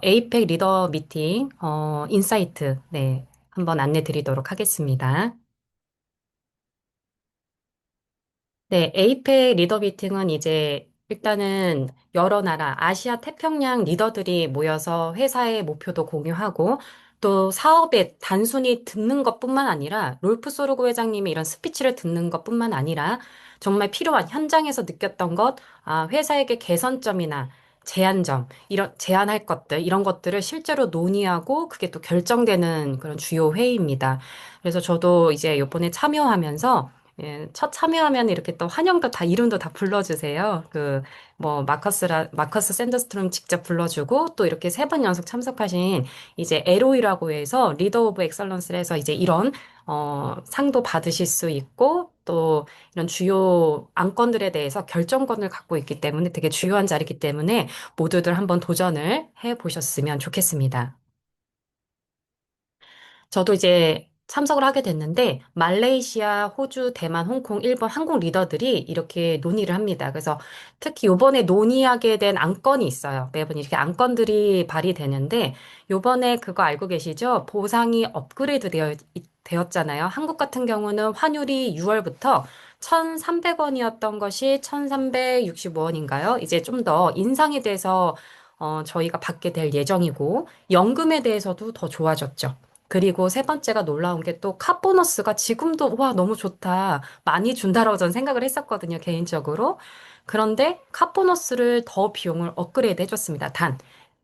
에이펙 리더 미팅, 인사이트, 네, 한번 안내 드리도록 하겠습니다. 네, 에이펙 리더 미팅은 이제 일단은 여러 나라, 아시아 태평양 리더들이 모여서 회사의 목표도 공유하고 또 사업에 단순히 듣는 것뿐만 아니라 롤프 소르고 회장님의 이런 스피치를 듣는 것뿐만 아니라 정말 필요한 현장에서 느꼈던 것, 회사에게 개선점이나 제한점, 제한할 것들, 이런 것들을 실제로 논의하고 그게 또 결정되는 그런 주요 회의입니다. 그래서 저도 이제 요번에 참여하면서 예, 첫 참여하면 이렇게 또 환영도 다, 이름도 다 불러주세요. 마커스 샌더스트롬 직접 불러주고, 또 이렇게 세 번 연속 참석하신 이제 LOE라고 해서 리더 오브 엑설런스를 해서 이제 이런, 상도 받으실 수 있고, 또 이런 주요 안건들에 대해서 결정권을 갖고 있기 때문에 되게 주요한 자리이기 때문에 모두들 한번 도전을 해 보셨으면 좋겠습니다. 저도 이제 참석을 하게 됐는데, 말레이시아, 호주, 대만, 홍콩, 일본 항공 리더들이 이렇게 논의를 합니다. 그래서 특히 요번에 논의하게 된 안건이 있어요. 매번 이렇게 안건들이 발의되는데, 요번에 그거 알고 계시죠? 보상이 되었잖아요. 한국 같은 경우는 환율이 6월부터 1,300원이었던 것이 1,365원인가요? 이제 좀 더 인상이 돼서 저희가 받게 될 예정이고, 연금에 대해서도 더 좋아졌죠. 그리고 세 번째가 놀라운 게 또 카보너스가 지금도 와, 너무 좋다. 많이 준다라고 저는 생각을 했었거든요, 개인적으로. 그런데 카보너스를 더 비용을 업그레이드 해줬습니다. 단,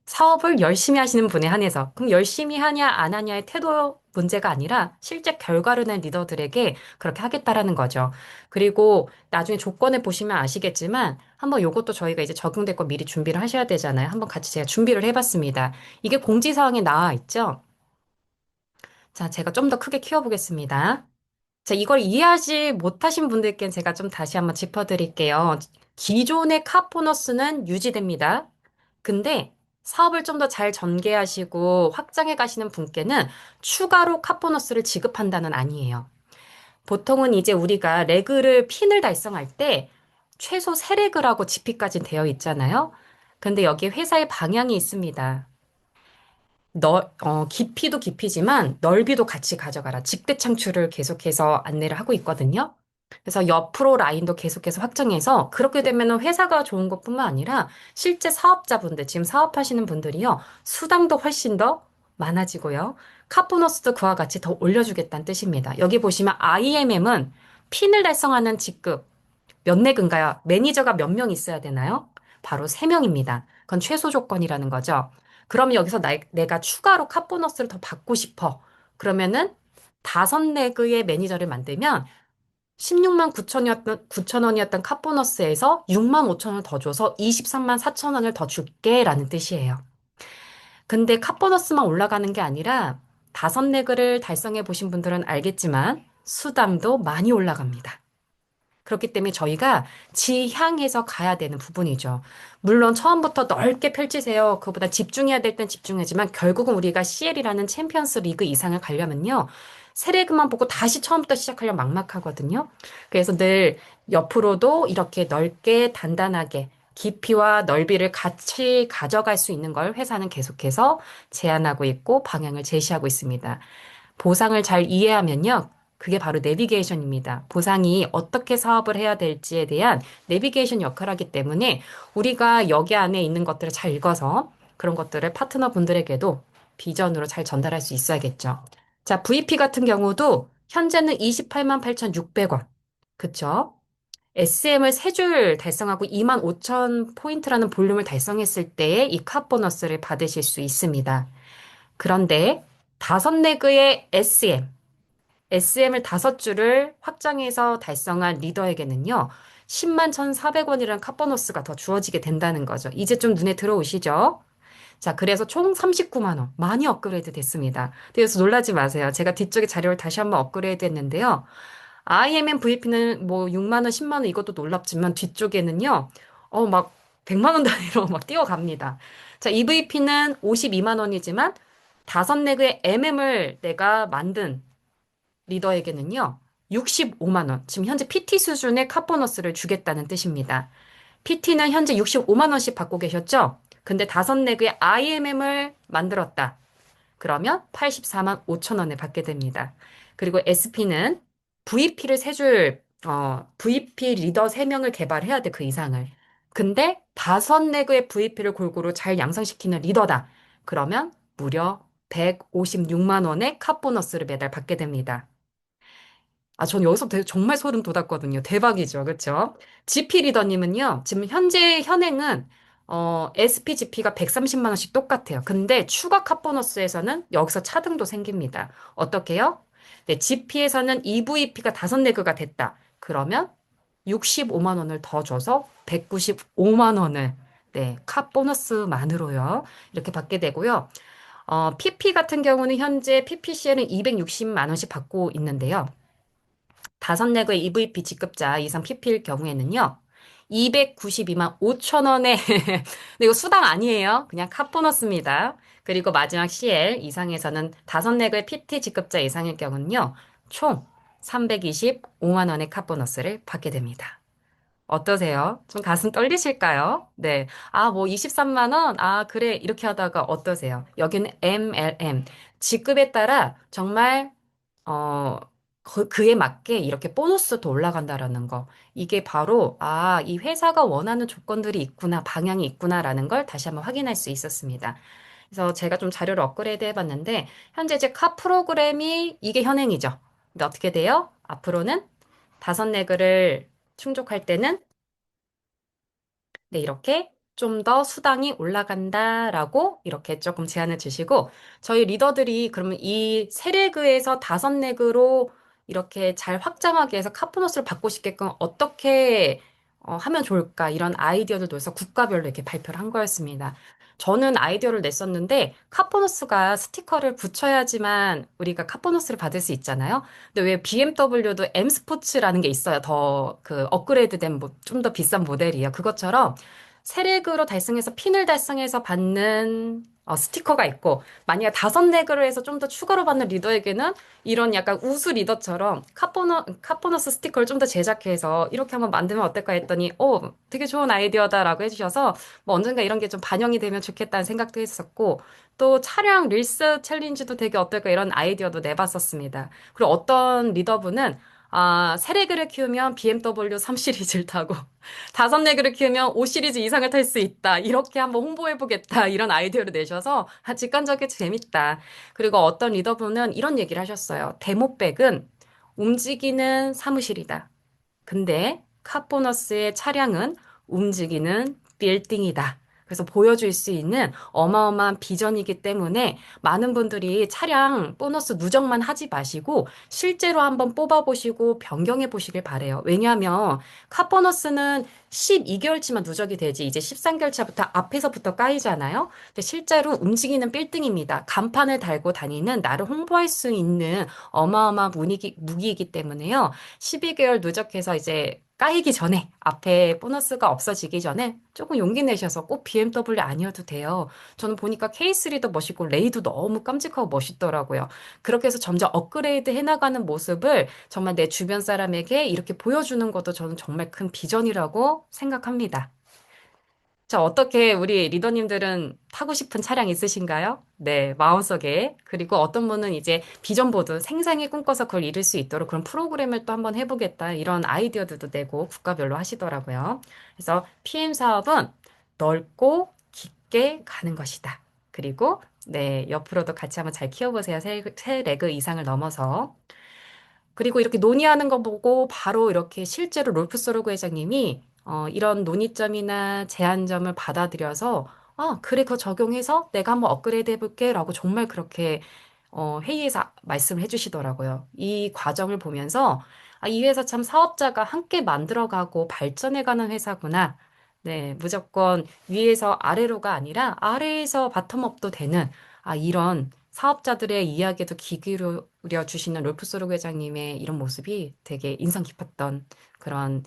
사업을 열심히 하시는 분에 한해서. 그럼 열심히 하냐, 안 하냐의 태도 문제가 아니라 실제 결과를 낸 리더들에게 그렇게 하겠다라는 거죠. 그리고 나중에 조건을 보시면 아시겠지만 한번 요것도 저희가 이제 적용될 거 미리 준비를 하셔야 되잖아요. 한번 같이 제가 준비를 해봤습니다. 이게 공지사항에 나와 있죠? 자, 제가 좀 더 크게 키워보겠습니다. 자, 이걸 이해하지 못하신 분들께 제가 좀 다시 한번 짚어드릴게요. 기존의 카보너스는 유지됩니다. 근데 사업을 좀 더 잘 전개하시고 확장해 가시는 분께는 추가로 카보너스를 지급한다는 아니에요. 보통은 이제 우리가 레그를 핀을 달성할 때 최소 3레그라고 지피까지 되어 있잖아요. 근데 여기에 회사의 방향이 있습니다. 깊이도 깊이지만 넓이도 같이 가져가라. 직대 창출을 계속해서 안내를 하고 있거든요. 그래서 옆으로 라인도 계속해서 확장해서 그렇게 되면 회사가 좋은 것뿐만 아니라 실제 사업자분들, 지금 사업하시는 분들이요. 수당도 훨씬 더 많아지고요. 카보너스도 그와 같이 더 올려주겠다는 뜻입니다. 여기 보시면 IMM은 핀을 달성하는 직급, 몇 내근가요? 매니저가 몇 명 있어야 되나요? 바로 3명입니다. 그건 최소 조건이라는 거죠. 그러면 여기서 내가 추가로 카 보너스를 더 받고 싶어. 그러면은 5내그의 매니저를 만들면 16만 9천 원이었던 카 보너스에서 6만 5천 원을 더 줘서 23만 4천 원을 더 줄게라는 뜻이에요. 근데 카 보너스만 올라가는 게 아니라 5내그를 달성해 보신 분들은 알겠지만 수당도 많이 올라갑니다. 그렇기 때문에 저희가 지향해서 가야 되는 부분이죠. 물론 처음부터 넓게 펼치세요. 그보다 집중해야 될 땐 집중하지만 결국은 우리가 CL이라는 챔피언스 리그 이상을 가려면요. 세레그만 보고 다시 처음부터 시작하려면 막막하거든요. 그래서 늘 옆으로도 이렇게 넓게 단단하게 깊이와 넓이를 같이 가져갈 수 있는 걸 회사는 계속해서 제안하고 있고 방향을 제시하고 있습니다. 보상을 잘 이해하면요. 그게 바로 내비게이션입니다. 보상이 어떻게 사업을 해야 될지에 대한 내비게이션 역할을 하기 때문에 우리가 여기 안에 있는 것들을 잘 읽어서 그런 것들을 파트너 분들에게도 비전으로 잘 전달할 수 있어야겠죠. 자, VP 같은 경우도 현재는 28만 8,600원. 그쵸? SM을 3줄 달성하고 2만 5천 포인트라는 볼륨을 달성했을 때에 이 카 보너스를 받으실 수 있습니다. 그런데 5레그의 SM을 5줄을 확장해서 달성한 리더에게는요, 10만 1,400원이라는 카보너스가 더 주어지게 된다는 거죠. 이제 좀 눈에 들어오시죠? 자, 그래서 총 39만 원. 많이 업그레이드 됐습니다. 그래서 놀라지 마세요. 제가 뒤쪽에 자료를 다시 한번 업그레이드 했는데요. IMM VP는 뭐 6만 원, 10만 원 이것도 놀랍지만 뒤쪽에는요, 막 100만 원 단위로 막 뛰어갑니다. 자, EVP는 52만 원이지만 5레그의 MM을 내가 만든 리더에게는요, 65만 원. 지금 현재 PT 수준의 카보너스를 주겠다는 뜻입니다. PT는 현재 65만 원씩 받고 계셨죠? 근데 다섯 내그의 IMM을 만들었다. 그러면 84만 5천 원에 받게 됩니다. 그리고 SP는 VP를 VP 리더 3명을 개발해야 돼, 그 이상을. 근데 다섯 내그의 VP를 골고루 잘 양성시키는 리더다. 그러면 무려 156만 원의 카 보너스를 매달 받게 됩니다. 아, 전 여기서 정말 소름 돋았거든요. 대박이죠. 그렇죠? GP 리더님은요. 지금 현재 현행은 SPGP가 130만 원씩 똑같아요. 근데 추가 카보너스에서는 여기서 차등도 생깁니다. 어떻게요? 네, GP에서는 EVP가 다섯 내그가 됐다. 그러면 65만 원을 더 줘서 195만 원을 네, 카보너스만으로요. 이렇게 받게 되고요. PP 같은 경우는 현재 PPC에는 260만 원씩 받고 있는데요. 다섯 내구의 EVP 직급자 이상 PP일 경우에는요. 292만 5천 원에 근데 이거 수당 아니에요. 그냥 카 보너스입니다. 그리고 마지막 CL 이상에서는 다섯 내구의 PT 직급자 이상일 경우는요. 총 325만 원의 카 보너스를 받게 됩니다. 어떠세요? 좀 가슴 떨리실까요? 네. 아, 뭐 23만 원? 아, 그래. 이렇게 하다가 어떠세요? 여기는 MLM. 직급에 따라 정말 그에 맞게 이렇게 보너스도 올라간다라는 거. 이게 바로, 아, 이 회사가 원하는 조건들이 있구나, 방향이 있구나라는 걸 다시 한번 확인할 수 있었습니다. 그래서 제가 좀 자료를 업그레이드 해봤는데, 현재 제 카 프로그램이 이게 현행이죠. 근데 어떻게 돼요? 앞으로는 다섯 레그를 충족할 때는 네, 이렇게 좀 더 수당이 올라간다라고 이렇게 조금 제안을 주시고 저희 리더들이 그러면 이 세 레그에서 다섯 레그로 이렇게 잘 확장하기 위해서 카보너스를 받고 싶게끔 어떻게 하면 좋을까 이런 아이디어를 놓아서 국가별로 이렇게 발표를 한 거였습니다. 저는 아이디어를 냈었는데 카보너스가 스티커를 붙여야지만 우리가 카보너스를 받을 수 있잖아요. 근데 왜 BMW도 M 스포츠라는 게 있어요. 더 그 업그레이드된 좀 더 비싼 모델이에요. 그것처럼 세렉으로 달성해서 핀을 달성해서 받는 스티커가 있고 만약에 다섯 레그로 해서 좀 더 추가로 받는 리더에게는 이런 약간 우수 리더처럼 카보너스 스티커를 좀 더 제작해서 이렇게 한번 만들면 어떨까 했더니 되게 좋은 아이디어다라고 해주셔서 뭐 언젠가 이런 게 좀 반영이 되면 좋겠다는 생각도 했었고 또 차량 릴스 챌린지도 되게 어떨까 이런 아이디어도 내봤었습니다. 그리고 어떤 리더분은 세레그를 키우면 BMW 3 시리즈를 타고 다섯 레그를 키우면 5 시리즈 이상을 탈 수 있다. 이렇게 한번 홍보해보겠다. 이런 아이디어를 내셔서 직관적이게 재밌다. 그리고 어떤 리더분은 이런 얘기를 하셨어요. 데모백은 움직이는 사무실이다. 근데 카보너스의 차량은 움직이는 빌딩이다. 그래서 보여줄 수 있는 어마어마한 비전이기 때문에 많은 분들이 차량 보너스 누적만 하지 마시고 실제로 한번 뽑아보시고 변경해 보시길 바래요. 왜냐하면 카보너스는 12개월치만 누적이 되지 이제 13개월 차부터 앞에서부터 까이잖아요. 근데 실제로 움직이는 빌딩입니다. 간판을 달고 다니는 나를 홍보할 수 있는 어마어마한 무기이기 때문에요. 12개월 누적해서 이제 까이기 전에 앞에 보너스가 없어지기 전에 조금 용기 내셔서 꼭 BMW 아니어도 돼요. 저는 보니까 K3도 멋있고 레이도 너무 깜찍하고 멋있더라고요. 그렇게 해서 점점 업그레이드 해나가는 모습을 정말 내 주변 사람에게 이렇게 보여주는 것도 저는 정말 큰 비전이라고 생각합니다. 자, 어떻게 우리 리더님들은 타고 싶은 차량 있으신가요? 네, 마음속에. 그리고 어떤 분은 이제 비전보드, 생생히 꿈꿔서 그걸 이룰 수 있도록 그런 프로그램을 또 한번 해보겠다. 이런 아이디어들도 내고 국가별로 하시더라고요. 그래서 PM 사업은 넓고 깊게 가는 것이다. 그리고 네, 옆으로도 같이 한번 잘 키워보세요. 세 레그 이상을 넘어서. 그리고 이렇게 논의하는 거 보고 바로 이렇게 실제로 롤프 소르그 회장님이 이런 논의점이나 제안점을 받아들여서 그래, 그거 적용해서 내가 한번 업그레이드 해볼게 라고 정말 그렇게 회의에서 말씀을 해주시더라고요. 이 과정을 보면서 이 회사 참 사업자가 함께 만들어가고 발전해가는 회사구나. 네, 무조건 위에서 아래로가 아니라 아래에서 바텀업도 되는 이런 사업자들의 이야기에도 귀 기울여 주시는 롤프 소르 회장님의 이런 모습이 되게 인상 깊었던 그런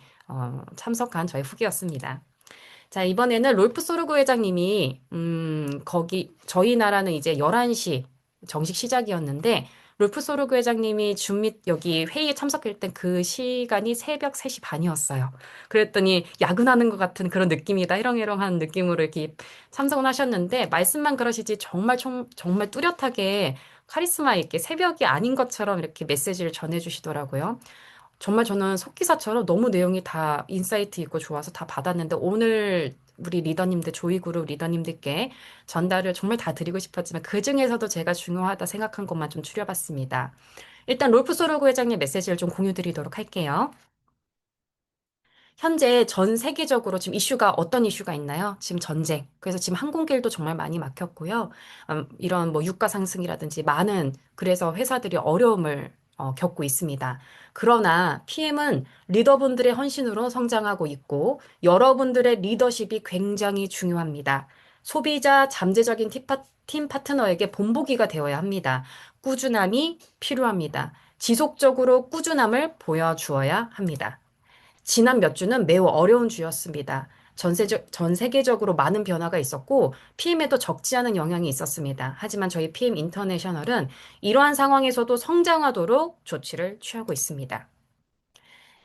참석한 저의 후기였습니다. 자, 이번에는 롤프 소르그 회장님이 거기 저희 나라는 이제 11시 정식 시작이었는데 롤프 소르그 회장님이 줌밋 여기 회의에 참석할 땐 그 시간이 새벽 3시 반이었어요. 그랬더니 야근하는 것 같은 그런 느낌이다. 해렁해렁한 느낌으로 이렇게 참석을 하셨는데 말씀만 그러시지 정말 정말 뚜렷하게 카리스마 있게 새벽이 아닌 것처럼 이렇게 메시지를 전해주시더라고요. 정말 저는 속기사처럼 너무 내용이 다 인사이트 있고 좋아서 다 받았는데 오늘 우리 리더님들, 조이그룹 리더님들께 전달을 정말 다 드리고 싶었지만 그 중에서도 제가 중요하다 생각한 것만 좀 추려봤습니다. 일단 롤프 소르고 회장님 메시지를 좀 공유 드리도록 할게요. 현재 전 세계적으로 지금 이슈가 어떤 이슈가 있나요? 지금 전쟁. 그래서 지금 항공길도 정말 많이 막혔고요. 이런 뭐 유가 상승이라든지 많은 그래서 회사들이 어려움을 겪고 있습니다. 그러나 PM은 리더분들의 헌신으로 성장하고 있고 여러분들의 리더십이 굉장히 중요합니다. 소비자 잠재적인 팀 파트너에게 본보기가 되어야 합니다. 꾸준함이 필요합니다. 지속적으로 꾸준함을 보여주어야 합니다. 지난 몇 주는 매우 어려운 주였습니다. 전 세계적으로 많은 변화가 있었고, PM에도 적지 않은 영향이 있었습니다. 하지만 저희 PM 인터내셔널은 이러한 상황에서도 성장하도록 조치를 취하고 있습니다.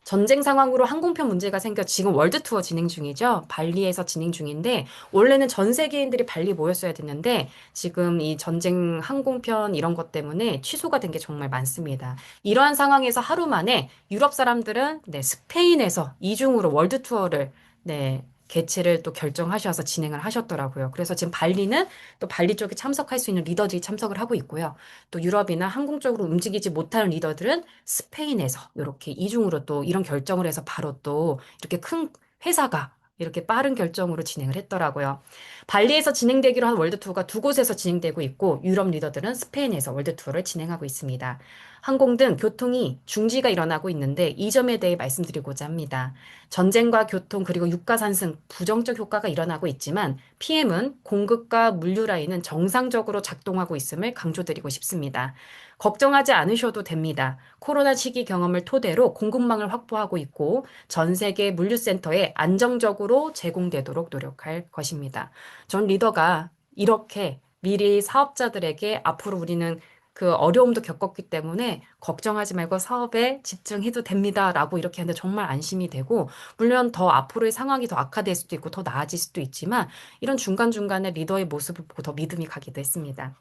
전쟁 상황으로 항공편 문제가 생겨 지금 월드 투어 진행 중이죠. 발리에서 진행 중인데 원래는 전 세계인들이 발리 모였어야 됐는데 지금 이 전쟁 항공편 이런 것 때문에 취소가 된 게 정말 많습니다. 이러한 상황에서 하루 만에 유럽 사람들은 네, 스페인에서 이중으로 월드 투어를 네, 개최를 또 결정하셔서 진행을 하셨더라고요. 그래서 지금 발리는 또 발리 쪽에 참석할 수 있는 리더들이 참석을 하고 있고요. 또 유럽이나 항공 쪽으로 움직이지 못하는 리더들은 스페인에서 이렇게 이중으로 또 이런 결정을 해서 바로 또 이렇게 큰 회사가 이렇게 빠른 결정으로 진행을 했더라고요. 발리에서 진행되기로 한 월드 투어가 두 곳에서 진행되고 있고 유럽 리더들은 스페인에서 월드 투어를 진행하고 있습니다. 항공 등 교통이 중지가 일어나고 있는데 이 점에 대해 말씀드리고자 합니다. 전쟁과 교통 그리고 유가 상승 부정적 효과가 일어나고 있지만 PM은 공급과 물류 라인은 정상적으로 작동하고 있음을 강조드리고 싶습니다. 걱정하지 않으셔도 됩니다. 코로나 시기 경험을 토대로 공급망을 확보하고 있고 전 세계 물류센터에 안정적으로 제공되도록 노력할 것입니다. 전 리더가 이렇게 미리 사업자들에게 앞으로 우리는 그 어려움도 겪었기 때문에 걱정하지 말고 사업에 집중해도 됩니다라고 이렇게 하는데 정말 안심이 되고 물론 더 앞으로의 상황이 더 악화될 수도 있고 더 나아질 수도 있지만 이런 중간중간에 리더의 모습을 보고 더 믿음이 가기도 했습니다.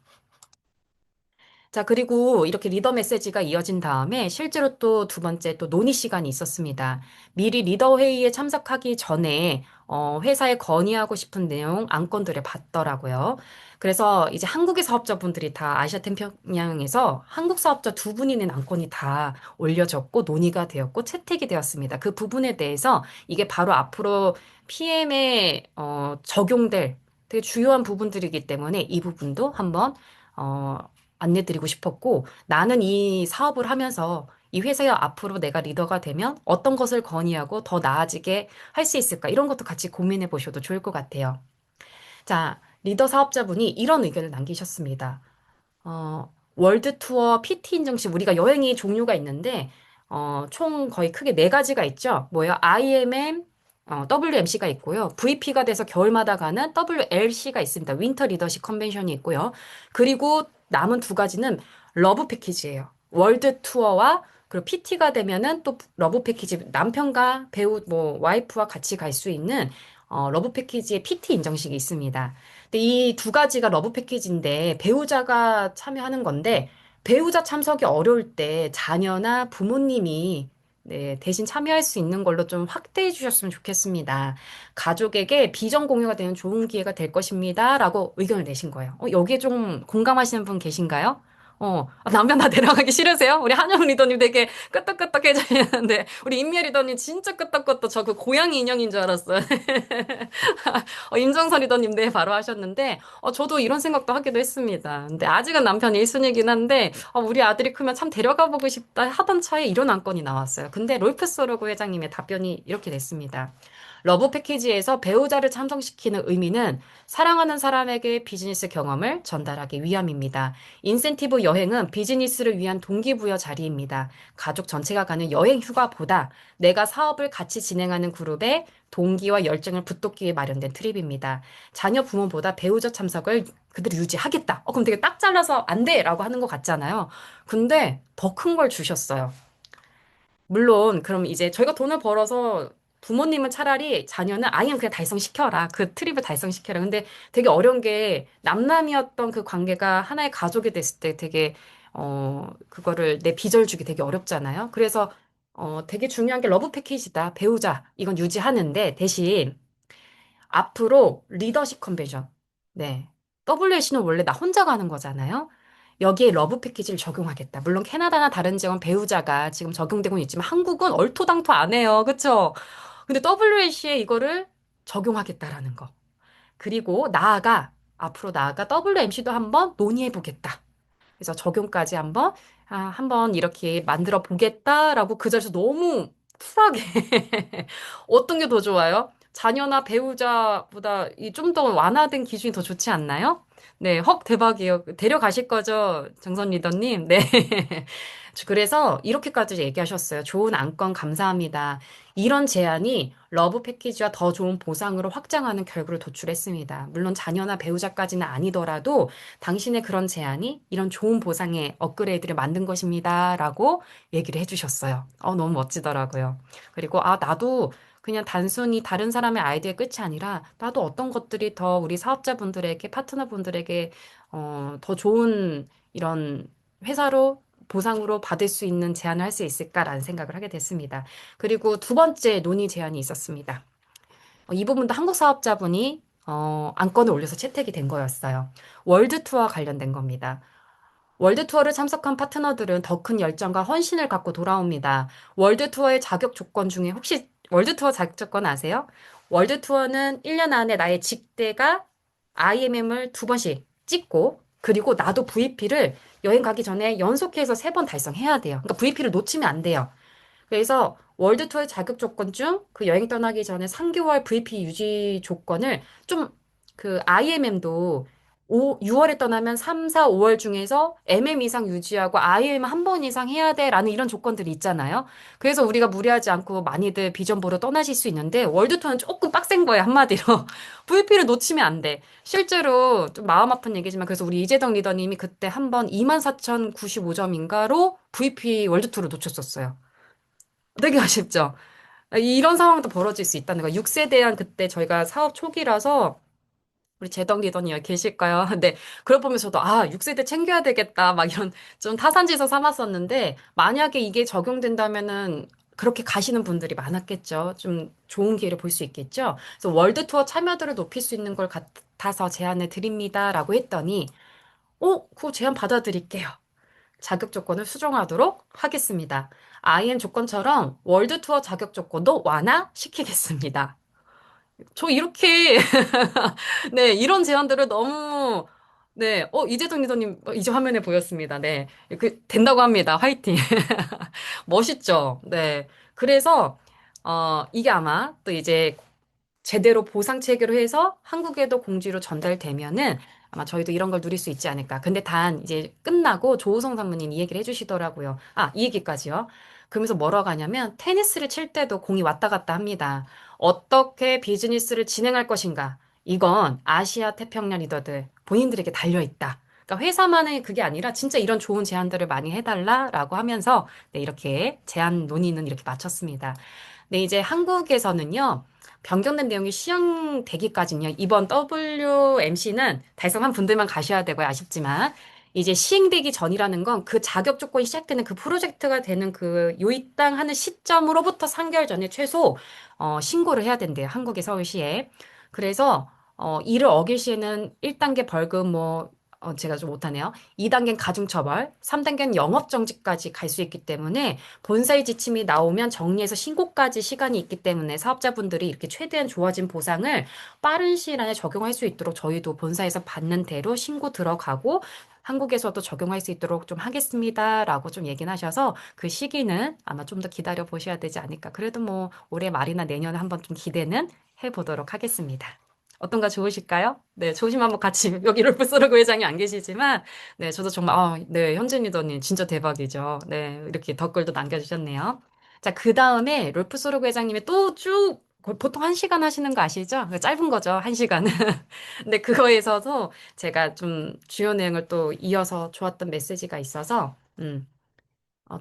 자, 그리고 이렇게 리더 메시지가 이어진 다음에 실제로 또 두 번째 또 논의 시간이 있었습니다. 미리 리더 회의에 참석하기 전에 회사에 건의하고 싶은 내용 안건들을 받더라고요. 그래서 이제 한국의 사업자분들이 다 아시아 태평양에서 한국 사업자 두 분이 낸 안건이 다 올려졌고 논의가 되었고 채택이 되었습니다. 그 부분에 대해서 이게 바로 앞으로 PM에 적용될 되게 중요한 부분들이기 때문에 이 부분도 한번 어, 안내드리고 싶었고, 나는 이 사업을 하면서 이 회사에 앞으로 내가 리더가 되면 어떤 것을 건의하고 더 나아지게 할 수 있을까? 이런 것도 같이 고민해 보셔도 좋을 것 같아요. 자, 리더 사업자분이 이런 의견을 남기셨습니다. 월드 투어 PT 인증식 우리가 여행이 종류가 있는데 총 거의 크게 네 가지가 있죠. 뭐요? IMM, WMC가 있고요. VP가 돼서 겨울마다 가는 WLC가 있습니다. 윈터 리더십 컨벤션이 있고요. 그리고 남은 두 가지는 러브 패키지예요. 월드 투어와 그리고 PT가 되면은 또 러브 패키지 남편과 배우 뭐 와이프와 같이 갈 수 있는 러브 패키지의 PT 인정식이 있습니다. 근데 이 두 가지가 러브 패키지인데 배우자가 참여하는 건데 배우자 참석이 어려울 때 자녀나 부모님이 네, 대신 참여할 수 있는 걸로 좀 확대해 주셨으면 좋겠습니다. 가족에게 비전 공유가 되는 좋은 기회가 될 것입니다. 라고 의견을 내신 거예요. 여기에 좀 공감하시는 분 계신가요? 남편 다 데려가기 싫으세요? 우리 한영 리더님 되게 끄떡끄떡해지는데, 우리 임미애 리더님 진짜 끄떡끄떡 저 그 고양이 인형인 줄 알았어요. 임정선 리더님 네 바로 하셨는데 저도 이런 생각도 하기도 했습니다. 근데 아직은 남편이 1순위긴 한데 우리 아들이 크면 참 데려가 보고 싶다 하던 차에 이런 안건이 나왔어요. 근데 롤프 소르고 회장님의 답변이 이렇게 됐습니다. 러브 패키지에서 배우자를 참석시키는 의미는 사랑하는 사람에게 비즈니스 경험을 전달하기 위함입니다. 인센티브 여행은 비즈니스를 위한 동기부여 자리입니다. 가족 전체가 가는 여행 휴가보다 내가 사업을 같이 진행하는 그룹의 동기와 열정을 북돋기 위해 마련된 트립입니다. 자녀 부모보다 배우자 참석을 그대로 유지하겠다. 그럼 되게 딱 잘라서 안 돼! 라고 하는 것 같잖아요. 근데 더 큰 걸 주셨어요. 물론, 그럼 이제 저희가 돈을 벌어서 부모님은 차라리 자녀는 아이는 그냥 달성시켜라. 그 트립을 달성시켜라. 근데 되게 어려운 게 남남이었던 그 관계가 하나의 가족이 됐을 때 되게, 그거를 내 빚을 주기 되게 어렵잖아요. 그래서, 되게 중요한 게 러브 패키지다. 배우자. 이건 유지하는데 대신 앞으로 리더십 컨벤션. 네. WSC는 원래 나 혼자 가는 거잖아요. 여기에 러브 패키지를 적용하겠다. 물론 캐나다나 다른 지역은 배우자가 지금 적용되고 있지만 한국은 얼토당토 안 해요. 그쵸? 근데 WSC에 이거를 적용하겠다라는 거. 그리고 앞으로 나아가 WMC도 한번 논의해 보겠다. 그래서 적용까지 한번 이렇게 만들어 보겠다라고 그 자리에서 너무 쿨하게 어떤 게 더 좋아요? 자녀나 배우자보다 이 좀 더 완화된 기준이 더 좋지 않나요? 네, 헉, 대박이에요. 데려가실 거죠, 정선 리더님? 네. 그래서 이렇게까지 얘기하셨어요. 좋은 안건 감사합니다. 이런 제안이 러브 패키지와 더 좋은 보상으로 확장하는 결과를 도출했습니다. 물론 자녀나 배우자까지는 아니더라도 당신의 그런 제안이 이런 좋은 보상의 업그레이드를 만든 것입니다. 라고 얘기를 해주셨어요. 너무 멋지더라고요. 그리고, 나도 그냥 단순히 다른 사람의 아이디어의 끝이 아니라 나도 어떤 것들이 더 우리 사업자분들에게, 파트너분들에게, 더 좋은 이런 회사로 보상으로 받을 수 있는 제안을 할 수 있을까라는 생각을 하게 됐습니다. 그리고 두 번째 논의 제안이 있었습니다. 이 부분도 한국 사업자분이 안건을 올려서 채택이 된 거였어요. 월드 투어 관련된 겁니다. 월드 투어를 참석한 파트너들은 더 큰 열정과 헌신을 갖고 돌아옵니다. 월드 투어의 자격 조건 중에 혹시 월드 투어 자격 조건 아세요? 월드 투어는 1년 안에 나의 직대가 IMM을 두 번씩 찍고 그리고 나도 VP를 여행 가기 전에 연속해서 세 번 달성해야 돼요. 그러니까 VP를 놓치면 안 돼요. 그래서 월드 투어의 자격 조건 중 그 여행 떠나기 전에 3개월 VP 유지 조건을 좀 그 IMM도 6월에 떠나면 3, 4, 5월 중에서 MM 이상 유지하고 IM 한 번 이상 해야 돼라는 이런 조건들이 있잖아요. 그래서 우리가 무리하지 않고 많이들 비전 보러 떠나실 수 있는데 월드 투어는 조금 빡센 거예요, 한마디로. VP를 놓치면 안 돼. 실제로 좀 마음 아픈 얘기지만 그래서 우리 이재덕 리더님이 그때 한 번 24,095점인가로 VP 월드 투어를 놓쳤었어요. 되게 아쉽죠. 이런 상황도 벌어질 수 있다는 거. 6세대한 그때 저희가 사업 초기라서 우리 재덕 리더님 여기 계실까요? 근데 그걸 보면서 저도 6세대 챙겨야 되겠다. 막 이런 좀 타산지서 삼았었는데 만약에 이게 적용된다면은 그렇게 가시는 분들이 많았겠죠. 좀 좋은 기회를 볼 수 있겠죠. 그래서 월드 투어 참여도를 높일 수 있는 걸 같아서 제안을 드립니다라고 했더니 그거 제안 받아드릴게요. 자격 조건을 수정하도록 하겠습니다. IM 조건처럼 월드 투어 자격 조건도 완화시키겠습니다. 저 이렇게 네, 이런 제안들을 너무 네, 이재동 리더님 이제 화면에 보였습니다. 네. 된다고 합니다. 화이팅. 멋있죠? 네. 그래서 이게 아마 또 이제 제대로 보상 체계로 해서 한국에도 공지로 전달되면은 아마 저희도 이런 걸 누릴 수 있지 않을까. 근데 단 이제 끝나고 조우성 사모님 이 얘기를 해주시더라고요. 이 얘기까지요. 그러면서 뭐라고 하냐면 테니스를 칠 때도 공이 왔다 갔다 합니다. 어떻게 비즈니스를 진행할 것인가. 이건 아시아 태평양 리더들 본인들에게 달려 있다. 그러니까 회사만의 그게 아니라 진짜 이런 좋은 제안들을 많이 해달라라고 하면서 네, 이렇게 제안 논의는 이렇게 마쳤습니다. 네, 이제 한국에서는요. 변경된 내용이 시행되기까지는요. 이번 WMC는 달성한 분들만 가셔야 되고요. 아쉽지만. 이제 시행되기 전이라는 건 그 자격 조건이 시작되는 그 프로젝트가 되는 그 요입당하는 시점으로부터 3개월 전에 최소 신고를 해야 된대요. 한국의 서울시에. 그래서 이를 어길 시에는 1단계 벌금 뭐 제가 좀 못하네요. 2단계는 가중처벌, 3단계는 영업정지까지 갈 수 있기 때문에 본사의 지침이 나오면 정리해서 신고까지 시간이 있기 때문에 사업자분들이 이렇게 최대한 좋아진 보상을 빠른 시일 안에 적용할 수 있도록 저희도 본사에서 받는 대로 신고 들어가고 한국에서도 적용할 수 있도록 좀 하겠습니다라고 좀 얘기는 하셔서 그 시기는 아마 좀 더 기다려 보셔야 되지 않을까. 그래도 뭐 올해 말이나 내년에 한번 좀 기대는 해보도록 하겠습니다. 어떤가 좋으실까요? 네, 좋으시면 한번 같이, 여기 롤프소르그 회장이 안 계시지만, 네, 저도 정말, 네, 현진 리더님 진짜 대박이죠. 네, 이렇게 댓글도 남겨주셨네요. 자, 그 다음에 롤프소르그 회장님이 또 쭉, 보통 1시간 하시는 거 아시죠? 짧은 거죠, 1시간은. 근데 그거에서도 제가 좀 주요 내용을 또 이어서 좋았던 메시지가 있어서,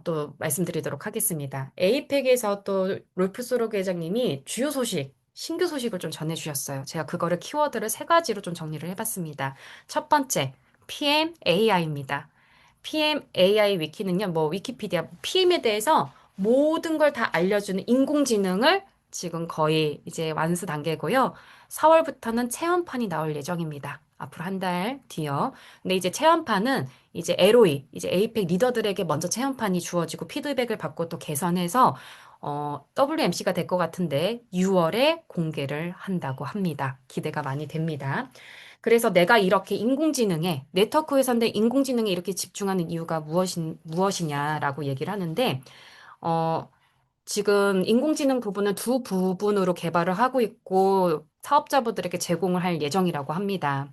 또 말씀드리도록 하겠습니다. 에이펙에서 또 롤프 소로그 회장님이 주요 소식, 신규 소식을 좀 전해주셨어요. 제가 그거를 키워드를 3가지로 좀 정리를 해봤습니다. 첫 번째, PM AI입니다. PM AI 위키는요, 뭐 위키피디아 PM에 대해서 모든 걸 다 알려주는 인공지능을 지금 거의 이제 완수 단계고요. 4월부터는 체험판이 나올 예정입니다. 앞으로 한 달 뒤요. 근데 이제 체험판은 이제 LOE, 이제 에이펙 리더들에게 먼저 체험판이 주어지고 피드백을 받고 또 개선해서 WMC가 될 것 같은데 6월에 공개를 한다고 합니다. 기대가 많이 됩니다. 그래서 내가 이렇게 인공지능에, 네트워크 회사인데 인공지능에 이렇게 집중하는 이유가 무엇이냐라고 얘기를 하는데, 어, 지금 인공지능 부분은 두 부분으로 개발을 하고 있고 사업자분들에게 제공을 할 예정이라고 합니다.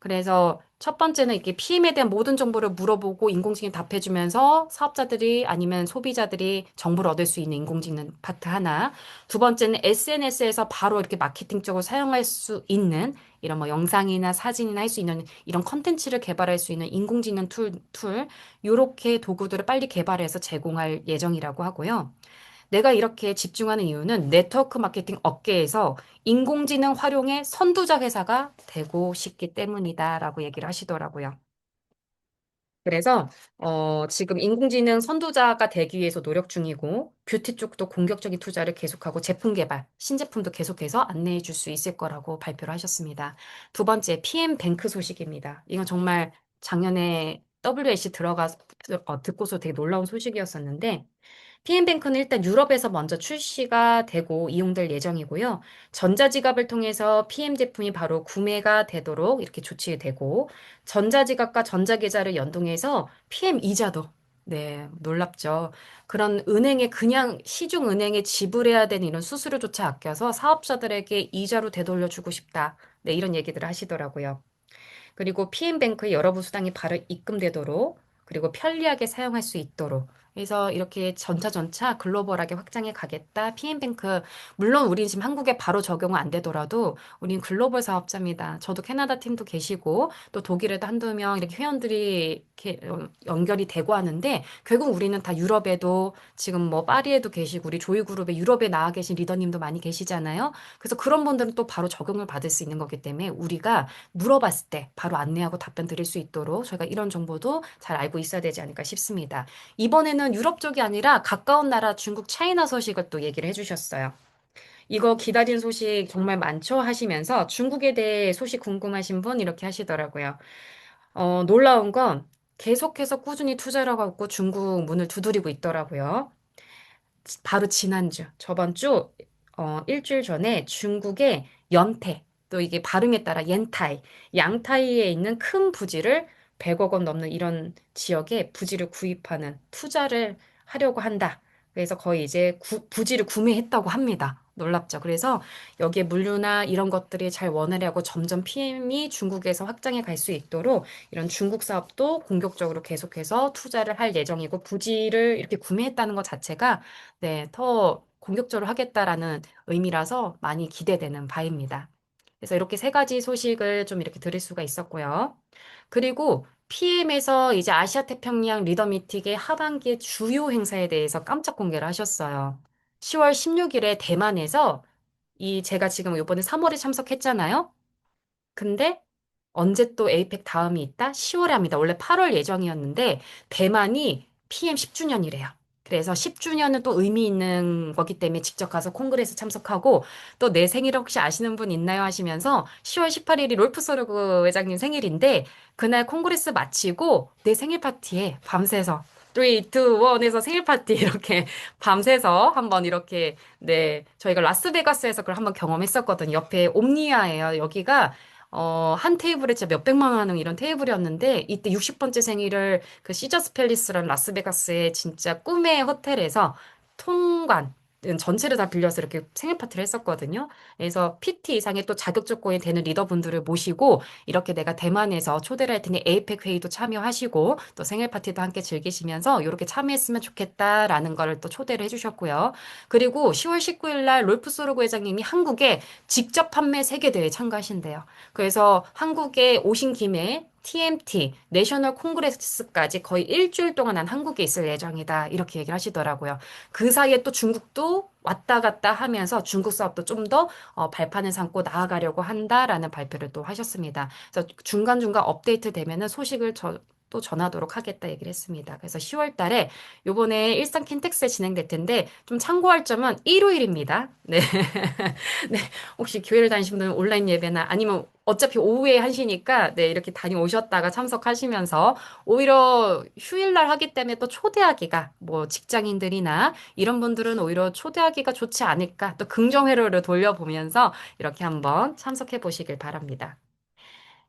그래서 첫 번째는 이렇게 PM에 대한 모든 정보를 물어보고 인공지능이 답해주면서 사업자들이 아니면 소비자들이 정보를 얻을 수 있는 인공지능 파트 하나. 두 번째는 SNS에서 바로 이렇게 마케팅적으로 사용할 수 있는 이런 뭐 영상이나 사진이나 할 수 있는 이런 컨텐츠를 개발할 수 있는 인공지능 요렇게 도구들을 빨리 개발해서 제공할 예정이라고 하고요. 내가 이렇게 집중하는 이유는 네트워크 마케팅 업계에서 인공지능 활용의 선두자 회사가 되고 싶기 때문이다라고 얘기를 하시더라고요. 그래서 지금 인공지능 선두자가 되기 위해서 노력 중이고 뷰티 쪽도 공격적인 투자를 계속하고 제품 개발, 신제품도 계속해서 안내해 줄 수 있을 거라고 발표를 하셨습니다. 두 번째, PM 뱅크 소식입니다. 이건 정말 작년에 WSC 듣고서 되게 놀라운 소식이었었는데 PM뱅크는 일단 유럽에서 먼저 출시가 되고 이용될 예정이고요. 전자지갑을 통해서 PM 제품이 바로 구매가 되도록 이렇게 조치되고, 전자지갑과 전자계좌를 연동해서 PM 이자도, 네, 놀랍죠. 그런 은행에 그냥 시중은행에 지불해야 되는 이런 수수료조차 아껴서 사업자들에게 이자로 되돌려주고 싶다. 네, 이런 얘기들을 하시더라고요. 그리고 PM뱅크의 여러분 수당이 바로 입금되도록 그리고 편리하게 사용할 수 있도록 그래서 이렇게 전차 글로벌하게 확장해 가겠다. PM뱅크 물론 우리는 지금 한국에 바로 적용은 안 되더라도 우린 글로벌 사업자입니다. 저도 캐나다 팀도 계시고 또 독일에도 한두 명 이렇게 회원들이 이렇게 연결이 되고 하는데 결국 우리는 다 유럽에도 지금 뭐 파리에도 계시고 우리 조이그룹에 유럽에 나와 계신 리더님도 많이 계시잖아요. 그래서 그런 분들은 또 바로 적용을 받을 수 있는 거기 때문에 우리가 물어봤을 때 바로 안내하고 답변 드릴 수 있도록 저희가 이런 정보도 잘 알고 있어야 되지 않을까 싶습니다. 이번에는 유럽 쪽이 아니라 가까운 나라 중국, 차이나 소식을 또 얘기를 해주셨어요. 이거 기다린 소식 정말 많죠? 하시면서 중국에 대해 소식 궁금하신 분 이렇게 하시더라고요. 놀라운 건 계속해서 꾸준히 투자를 하고 있고 중국 문을 두드리고 있더라고요. 바로 지난주, 저번 주, 일주일 전에 중국의 연태, 또 이게 발음에 따라 옌타이, 양타이에 있는 큰 부지를 100억 원 넘는 이런 지역에 부지를 구입하는 투자를 하려고 한다. 그래서 거의 이제 부지를 구매했다고 합니다. 놀랍죠. 그래서 여기에 물류나 이런 것들이 잘 원활하고 점점 PM이 중국에서 확장해 갈 수 있도록 이런 중국 사업도 공격적으로 계속해서 투자를 할 예정이고 부지를 이렇게 구매했다는 것 자체가 네, 더 공격적으로 하겠다라는 의미라서 많이 기대되는 바입니다. 그래서 이렇게 3가지 소식을 좀 이렇게 들을 수가 있었고요. 그리고 PM에서 이제 아시아 태평양 리더 미팅의 하반기의 주요 행사에 대해서 깜짝 공개를 하셨어요. 10월 16일에 대만에서 제가 지금 이번에 3월에 참석했잖아요. 근데 언제 또 에이펙 다음이 있다? 10월에 합니다. 원래 8월 예정이었는데 대만이 PM 10주년이래요. 그래서 10주년은 또 의미 있는 거기 때문에 직접 가서 콩그레스 참석하고 또 내 생일을 혹시 아시는 분 있나요? 하시면서 10월 18일이 롤프 소르그 회장님 생일인데 그날 콩그레스 마치고 내 생일 파티에 밤새서 3, 2, 1에서 생일 파티 이렇게 밤새서 한번 이렇게 네 저희가 라스베가스에서 그걸 한번 경험했었거든요. 옆에 옴니아예요. 여기가 한 테이블에 진짜 몇백만 원 이런 테이블이었는데, 이때 60번째 생일을 그 시저스 팰리스라는 라스베가스의 진짜 꿈의 호텔에서 통관, 전체를 다 빌려서 이렇게 생일 파티를 했었거든요. 그래서 PT 이상의 또 자격 조건이 되는 리더분들을 모시고, 이렇게 내가 대만에서 초대를 할 테니 에이펙 회의도 참여하시고, 또 생일 파티도 함께 즐기시면서, 이렇게 참여했으면 좋겠다라는 거를 또 초대를 해주셨고요. 그리고 10월 19일 날 롤프 소르고 회장님이 한국에 직접 판매 세계대회에 참가하신대요. 그래서 한국에 오신 김에 TMT, 내셔널 콩그레스까지 거의 일주일 동안 난 한국에 있을 예정이다. 이렇게 얘기를 하시더라고요. 그 사이에 또 중국도 왔다 갔다 하면서 중국 사업도 좀 더 발판을 삼고 나아가려고 한다라는 발표를 또 하셨습니다. 그래서 중간중간 업데이트 되면은 소식을 또 전하도록 하겠다 얘기를 했습니다. 그래서 10월 달에 요번에 일산 킨텍스에 진행될 텐데 좀 참고할 점은 일요일입니다. 네. 네. 혹시 교회를 다니시는 분은 온라인 예배나 아니면 어차피 오후에 하시니까 네, 이렇게 다녀오셨다가 참석하시면서 오히려 휴일날 하기 때문에 또 초대하기가 뭐 직장인들이나 이런 분들은 오히려 초대하기가 좋지 않을까 또 긍정회로를 돌려보면서 이렇게 한번 참석해 보시길 바랍니다.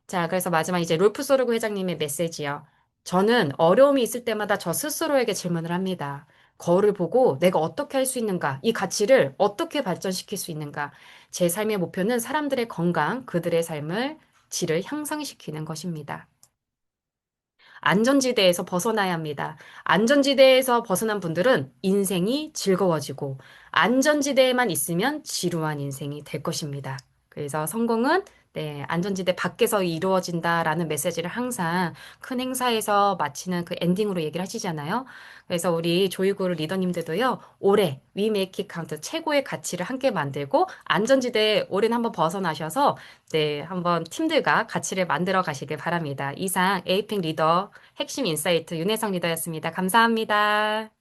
자, 그래서 마지막 이제 롤프 소르그 회장님의 메시지요. 저는 어려움이 있을 때마다 저 스스로에게 질문을 합니다. 거울을 보고 내가 어떻게 할 수 있는가? 이 가치를 어떻게 발전시킬 수 있는가? 제 삶의 목표는 사람들의 건강, 그들의 삶을 질을 향상시키는 것입니다. 안전지대에서 벗어나야 합니다. 안전지대에서 벗어난 분들은 인생이 즐거워지고 안전지대에만 있으면 지루한 인생이 될 것입니다. 그래서 성공은 네, 안전지대 밖에서 이루어진다라는 메시지를 항상 큰 행사에서 마치는 그 엔딩으로 얘기를 하시잖아요. 그래서 우리 조이구루 리더님들도요, 올해 We Make It Count 최고의 가치를 함께 만들고 안전지대 올해는 한번 벗어나셔서 네, 한번 팀들과 가치를 만들어 가시길 바랍니다. 이상 에이핑 리더 핵심 인사이트 윤혜성 리더였습니다. 감사합니다.